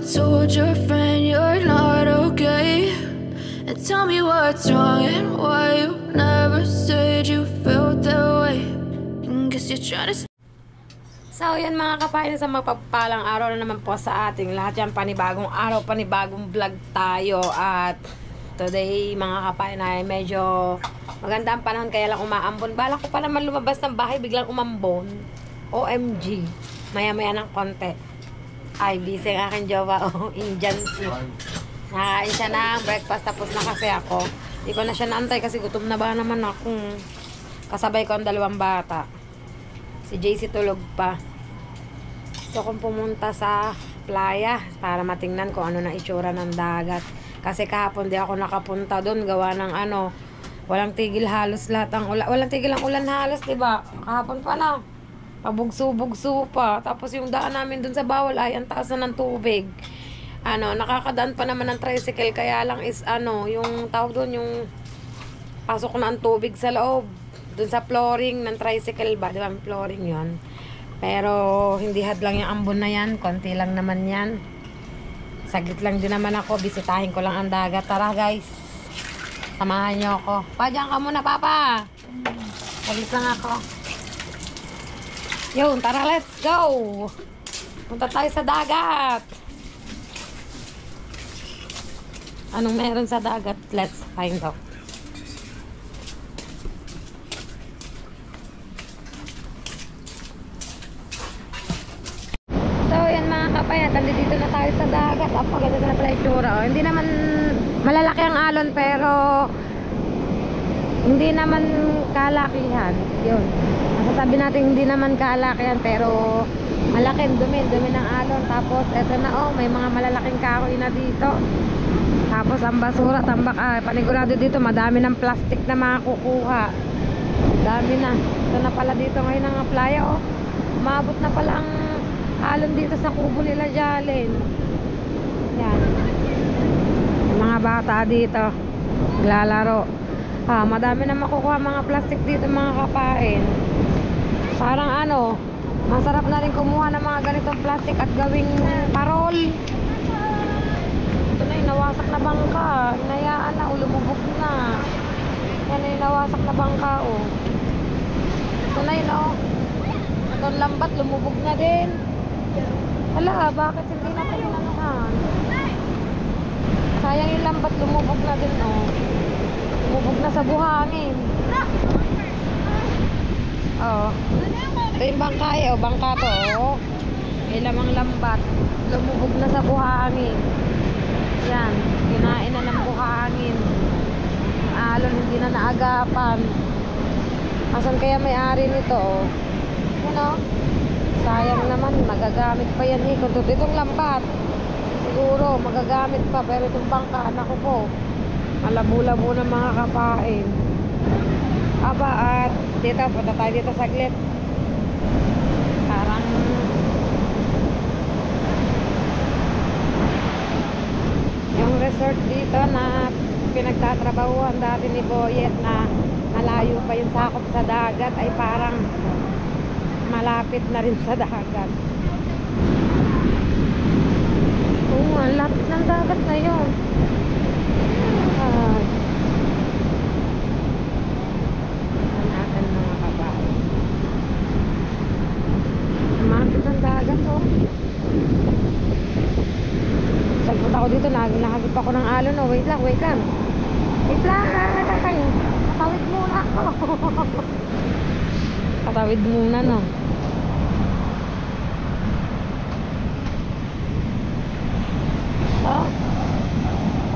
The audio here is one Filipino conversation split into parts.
told your friend you're not okay, and tell me what's wrong and why you never said you felt that way. And guess you're trying to. So, yan mga kapain, sa mapagpalang araw na naman po sa ating lahat. Yan, panibagong araw, panibagong vlog tayo. At today, mga kapain, ay medyo maganda ang panahon, kaya lang umaambon. Bala ko pa naman lumabas ng bahay, biglang umambon. OMG. Maya-maya ng konti. Ay, busy ang aking jowa. Oh, Indian soup. Nakain siya ng breakfast, tapos na kasi ako. Hindi ko na siya naantay kasi gutom na ba naman ako. Kasabay ko ang dalawang bata. Si JC tulog pa. So, kung pumunta sa playa para matingnan ko ano na itsura ng dagat. Kasi kahapon di ako nakapunta doon. Gawa ng ano, walang tigil halos lahat ang ulan. Walang tigil ang ulan halos, diba? Kahapon pa na. Pabugso-bugso pa. Tapos yung daan namin doon sa bawal ay ang taas na ng tubig. Ano, nakakadaan pa naman ng tricycle. Kaya lang is ano, yung tawag doon, yung pasok na ang tubig sa loob. Doon sa flooring ng tricycle ba? Di ba? Flooring yon. Pero hindi hadlang yung ambon na yan. Konti lang naman yan. Saglit lang din naman ako. Bisitahin ko lang ang dagat. Tara guys. Samahan nyo ako. Pa, dyan ka muna, Papa. Saglit lang ako. Yun, tara, let's go. Punta tayo sa dagat. Anong meron sa dagat? Let's find out. Dito na tayo sa dagat. Apaganda na pala itsura. Oh. Hindi naman malalaki ang alon, pero hindi naman kalakihan. Yun. Masasabi natin hindi naman kalakihan, pero malaki, dumi ng alon. Tapos eto na, oh, may mga malalaking kahoy na dito. Tapos ang basura, tambak, panigurado dito madami ng plastic na makukuha. Dami na. Ito na pala dito ngayon ang playa, oh. Umabot na pala ang alon dito sa kubo nila Jalen. Yan. Yung mga bata dito naglalaro. Madami na makukuha mga plastic dito, mga kapain. Parang ano, masarap na rin kumuha ng mga ganitong plastic at gawing parol. Ito na yung nawasak na bangka. Inayaan na, lumubog na. Yan na yung nawasak na bangka, oh. Ito na yun, oh. Itong lambat, lumubog na din. Hala, bakit hindi natin inanuhan? Sayang yung lambat, lumubog na din, oh. Lumubog na sa buhangin. Oh. Ito yung bangka, oh. Bangka to, oh. May lamang lambat. Lumubog na sa buhangin. Yan. Kinain na ng buhangin. Alon, hindi na naagapan. Asan kaya may-ari nito, oh? Yan, oh. Sayang naman, magagamit pa yan eh. Kung itong lambat, siguro magagamit pa. Pero itong bangka, naku po, malabo-labo ng mga kapain. Aba, at dito, punta tayo dito saglit. Parang yung resort dito na pinagtatrabahuan dati ni Boyet, na malayo pa yung sakop sa dagat, ay parang malapit na rin sa dagat. Oo, ang lapit ng dagat na yun. Natin mga kabayo. Malapit ng dagat, oh. Sagpot ako dito, nahagip ako ng alon, oh. Wait lang. Wait lang, katawid muna ako. Katawid muna, no.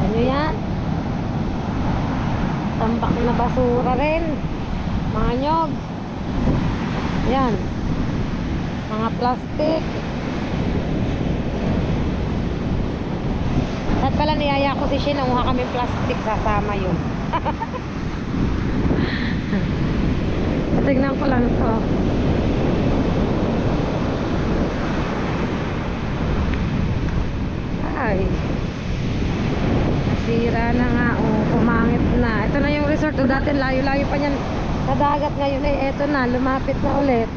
Ano yan? Tambak na basura rin. Mga nyog. Yan. Mga plastic. At pala niyaya ko si Shin, nanguha kami plastic, sasama yun. Tignan ko lang to. Ay, nasira na nga, oh, pumangit na. Ito na yung resort, oh, dati layo-layo pa yan sa dagat. Ngayon eh, eto na, lumapit na ulit.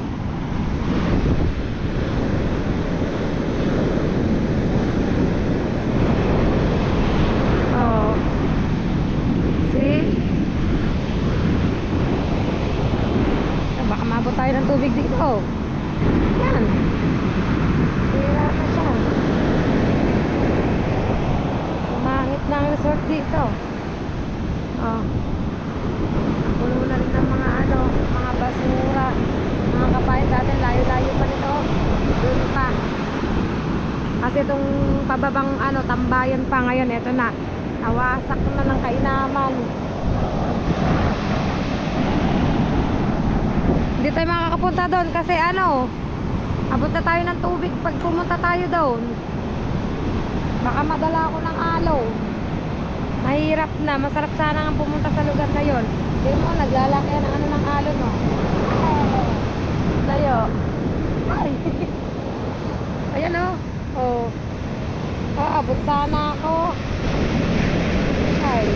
dito. Oh. Puno na rin ng mga ano, mga basura. Mga kapayan dati, layo-layo pa nito. Doon pa. Kasi itong pababang ano, tambayan pa ngayon, eto na. Nawasak na ng kainaman. Hindi tayo makakapunta doon kasi ano, abot na tayo ng tubig pag pumunta tayo doon. Baka madala ako ng alo. Mahirap na, masarap sana nga pumunta sa lugar na yon. Hindi mo, naglalaki ng ano ng alo, no? Tayo. Ay. Ayan, oh. Oh. Abot sana ako. Ay.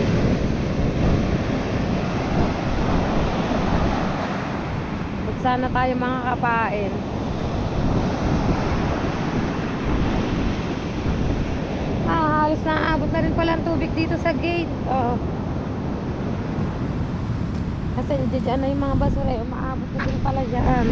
Abot sana tayo mga kapain. Halos naaabot na rin pala ang tubig dito sa gate. Oh. Kasi dyan na yung mga basura, umaabot na din pala dyan.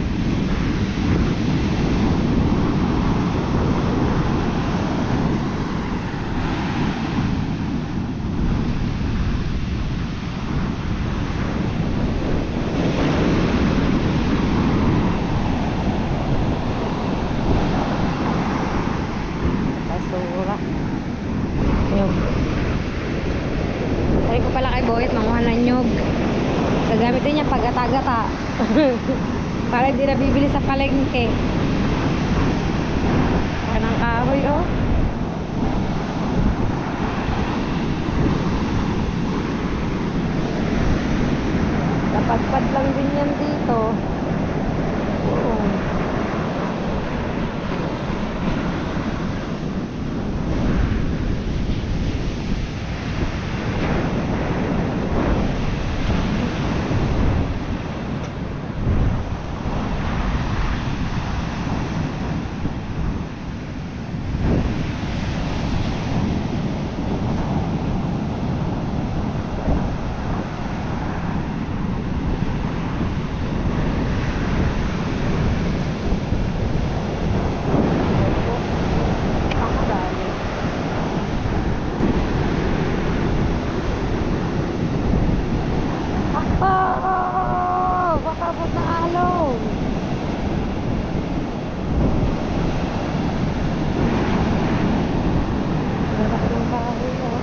Basura. Nyog. Sabi ko pala kay Boyet, manguha ng nyog. Gagamitin niya pag-gata-gata. Para hindi na bibili sa palengke. Kanang kahoy, oh. Dapat-pad lang din yan dito. Oo. Bakabot na alaw. Wala ng kahoy, oh.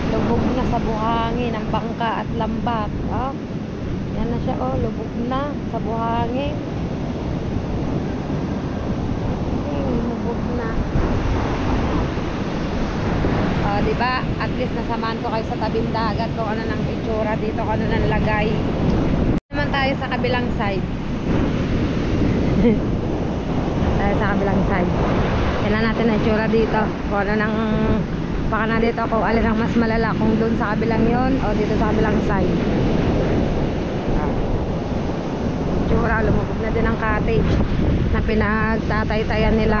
Lubog na sa buhangin ang bangka at lambak. Oh. Yan na siya, oh, lubog na sa buhangin. Lubog na. Oh, di ba? At least nasamahan ko kayo sa tabing dagat kung ano nang itsura dito, kung ano nang lagay. Naman tayo sa kabilang side. Tayo sa kabilang side. Tingnan natin ang itsura dito. Kung ano nang baka na dito kung alin ang mas malala, kung doon sa kabilang yon o dito sa kabilang side. Tsura, lumubog na din ang cottage na pinagtataytayan nila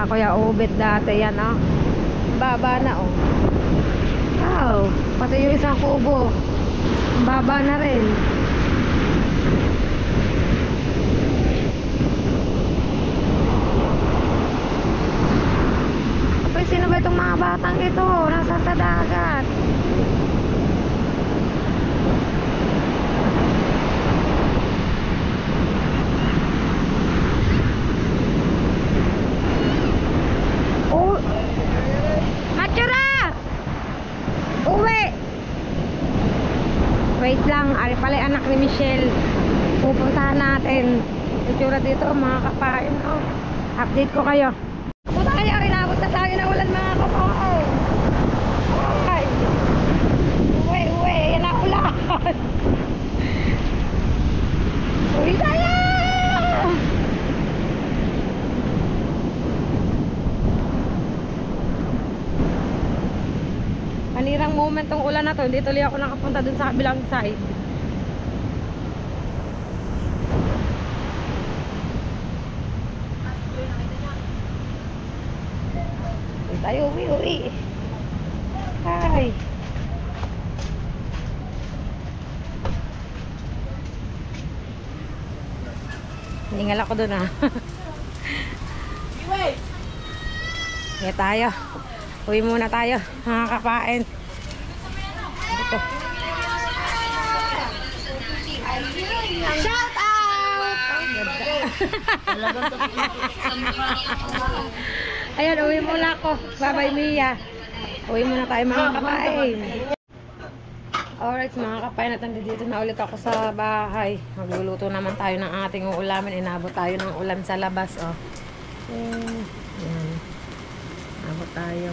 Kuya Obet dati. Yan, oh, baba na, oh. Wow, pati yung isang kubo baba na rin. Sino ba itong mga batang ito? Nasa sa dagat. Oh! Matsura! Uwi! Wait lang. Ari pala yung anak ni Michelle. Pupuntahan natin. Matsura dito, mga kapain. Oh. Update ko kayo. Inabot na tayo na ulan, mga kapain. Ay. Uwi, yan na ulan. Uwi tayo. Panirang moment tong ulan na to. Hindi tuloy ako nakapunta dun sa kabilang side. Tayo, uwi. Ay. Hiningal ako dun, ha. Kaya tayo. Uwi muna tayo, mga kapain. Dito. Shout out! Ayan, uwi muna ako. Bye-bye, Mia. Uwi muna tayo, mga kapain. Alright, mga kapain, at nandito na ulit ako sa bahay. Magluluto naman tayo ng ating uulamin. Inabot tayo ng ulam sa labas, oh. Ayan. Inabot tayo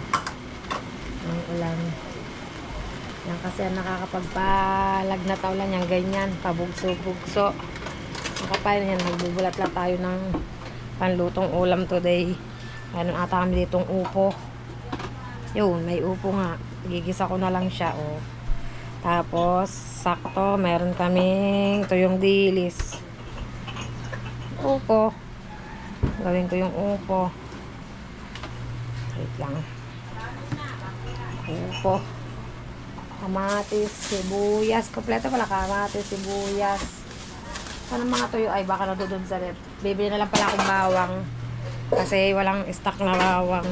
ng ulam. Yan kasi nakakapagpalagnat na ulan yan, ganyan, pabugso-bugso. Mga kapain, yan, magbubulat lang tayo ng panlutong ulam today. Meron ata kami ditong upo. Yun, may upo nga. Gigisa ko na lang siya, oh. Tapos, sakto, meron kaming tuyong dilis. Upo. Gawin ko yung upo. Wait lang. Upo. Kamatis, sibuyas. Kompleto pala, kamatis, sibuyas. Sana mga tuyo ay baka nadudun sa rep. Bibili na lang pala akong bawang. Kasi walang stock na bawang.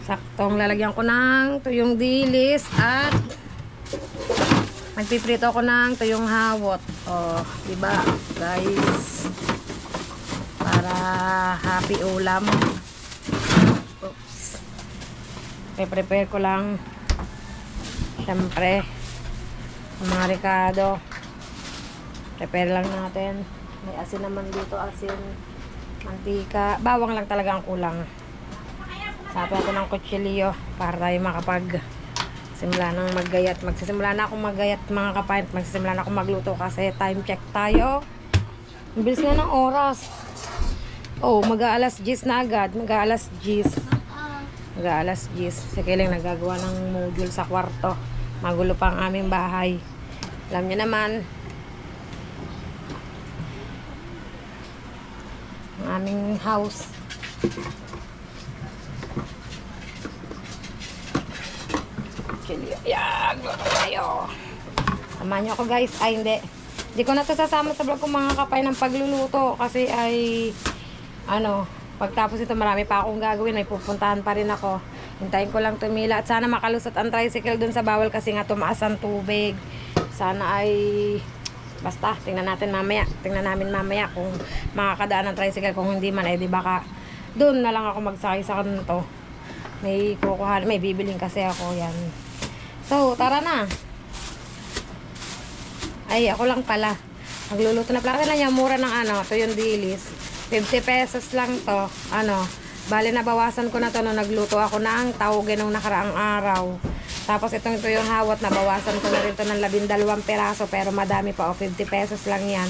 Saktong lalagyan ko ng tuyong dilis at magpiprito ako ng tuyong hawot. Oh, diba, guys? Para happy ulam. Oops. I-prepare ko lang. Siyempre, mga ricado. Prepare lang natin. May asin naman dito, asin, mantika. Bawang lang talaga ang kulang. Sabi ako ng kutsilyo para tayo makapag-simula ng maggayat. Magsisimula na akong maggayat, mga kapain. Magsisimula na akong magluto kasi time check tayo. Ang bilis nga ng oras. Oh, mag-aalas 10 na agad. Mag-aalas 10. Mag-aalas 10. Si Kiling nagagawa ng module sa kwarto. Magulo pa ang aming bahay. Alam niyo naman, ang aming house. Ayan, luto tayo. Samahan niyo ako, guys. Ay, hindi. Hindi ko na ito sasama sa vlog ko, mga kapay, ng pagluluto. Kasi ay, pagtapos ito, marami pa akong gagawin. May pupuntahan pa rin ako. Hintayin ko lang tumila. At sana makalusot ang tricycle dun sa bawal kasi nga tumaas ang tubig. Sana ay, basta, tingnan natin mamaya. Tingnan namin mamaya kung makakadaan ang tricycle. Kung hindi man, di baka dun na lang ako magsakay sa kanto. May kukuhan, may bibiling kasi ako, yan. So, tara na. Ay, ako lang pala. Magluluto na pala. Kasi na niya, mura ng tuyong dilis. 50 pesos lang to. Bale, nabawasan ko na to nung nagluto ako ng tawge nung nakaraang araw. Tapos itong tuyong hawat, nabawasan ko na rin to ng 12 peraso. Pero madami pa, 50 pesos lang yan.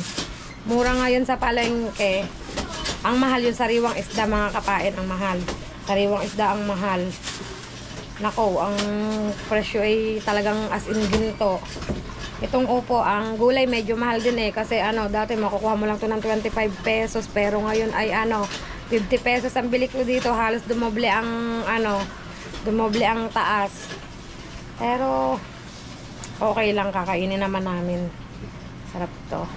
Mura ngayon sa palengke. Ang mahal yung sariwang isda, mga kapain. Ang mahal. Sariwang isda ang mahal. Nako, ang presyo ay talagang as in ginto. Itong upo, ang gulay medyo mahal din eh. Kasi dati makukuha mo lang to ng 25 pesos. Pero ngayon ay 50 pesos ang bili ko dito. Halos dumoble ang dumoble ang taas. Pero okay lang, kakainin naman namin. Sarap to.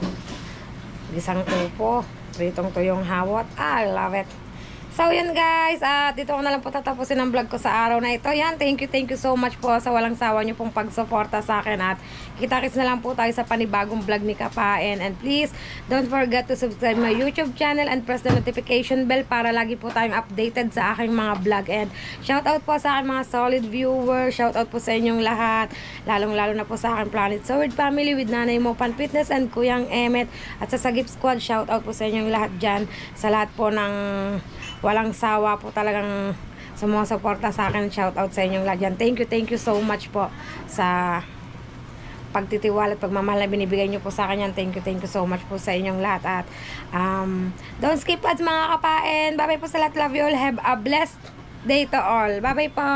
Gisang upo, pritong tuyong hawat. I love it. So, yun guys, at dito ko na lang po tatapusin ang vlog ko sa araw na ito. Yan, thank you so much po sa walang sawa nyo pong pagsuporta sa akin. At kita-kits na lang po tayo sa panibagong vlog ni Kapain. And please, don't forget to subscribe my YouTube channel and press the notification bell para lagi po tayong updated sa aking mga vlog. And shoutout po sa aking mga solid viewers. Shoutout po sa inyong lahat. Lalong-lalo na po sa aking Planet Sword family with Nanay Mo Pan Fitness and Kuyang Emmet. At sa Sagip Squad, shoutout po sa inyong lahat dyan. Sa lahat po ng walang sawa po talagang sumusuporta sa akin. Shoutout sa inyong lahat. Thank you so much po sa pagtitiwala at pagmamahal na binibigay nyo po sa akin. Thank you so much po sa inyong lahat. At don't skip ads, mga kapain. Bye bye po sa lahat. Love you all. Have a blessed day to all. Bye bye po.